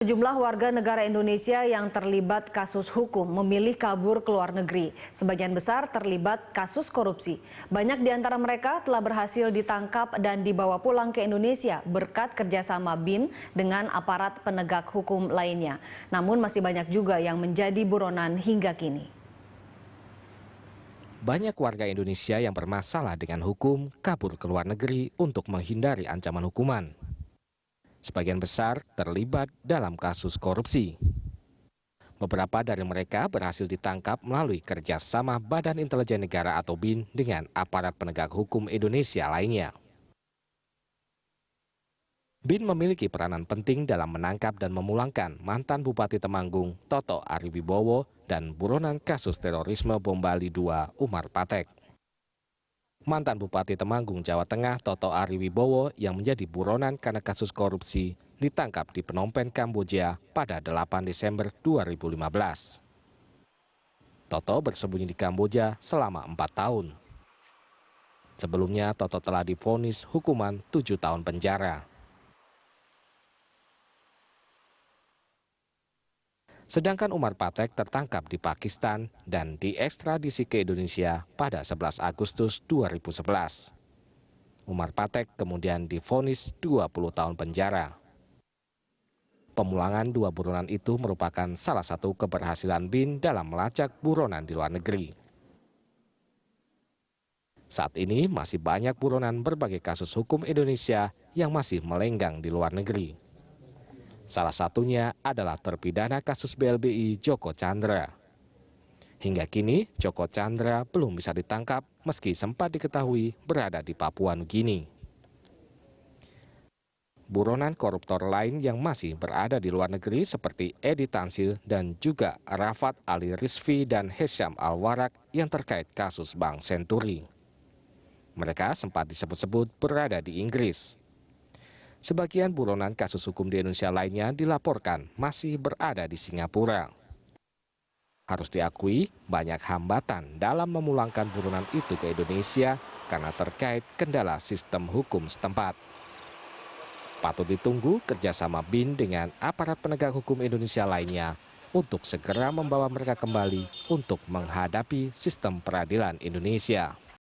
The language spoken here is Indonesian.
Sejumlah warga negara Indonesia yang terlibat kasus hukum memilih kabur ke luar negeri. Sebagian besar terlibat kasus korupsi. Banyak di antara mereka telah berhasil ditangkap dan dibawa pulang ke Indonesia berkat kerjasama BIN dengan aparat penegak hukum lainnya. Namun masih banyak juga yang menjadi buronan hingga kini. Banyak warga Indonesia yang bermasalah dengan hukum kabur ke luar negeri untuk menghindari ancaman hukuman. Sebagian besar terlibat dalam kasus korupsi. Beberapa dari mereka berhasil ditangkap melalui kerjasama Badan Intelijen Negara atau BIN dengan aparat penegak hukum Indonesia lainnya. BIN memiliki peranan penting dalam menangkap dan memulangkan mantan Bupati Temanggung Toto Ariwibowo dan buronan kasus terorisme bom Bali II Umar Patek. Mantan Bupati Temanggung, Jawa Tengah, Toto Ariwibowo yang menjadi buronan karena kasus korupsi ditangkap di Phnom Penh, Kamboja pada 8 Desember 2015. Toto bersembunyi di Kamboja selama 4 tahun. Sebelumnya, Toto telah divonis hukuman 7 tahun penjara. Sedangkan Umar Patek tertangkap di Pakistan dan diekstradisi ke Indonesia pada 11 Agustus 2011. Umar Patek kemudian divonis 20 tahun penjara. Pemulangan dua buronan itu merupakan salah satu keberhasilan BIN dalam melacak buronan di luar negeri. Saat ini masih banyak buronan berbagai kasus hukum Indonesia yang masih melenggang di luar negeri. Salah satunya adalah terpidana kasus BLBI Joko Chandra. Hingga kini, Joko Chandra belum bisa ditangkap meski sempat diketahui berada di Papua Nugini. Buronan koruptor lain yang masih berada di luar negeri seperti Edi Tansil dan juga Rafat Ali Rizvi dan Hesham Al-Warak yang terkait kasus Bank Senturi. Mereka sempat disebut-sebut berada di Inggris. Sebagian buronan kasus hukum di Indonesia lainnya dilaporkan masih berada di Singapura. Harus diakui, banyak hambatan dalam memulangkan buronan itu ke Indonesia karena terkait kendala sistem hukum setempat. Patut ditunggu kerjasama BIN dengan aparat penegak hukum Indonesia lainnya untuk segera membawa mereka kembali untuk menghadapi sistem peradilan Indonesia.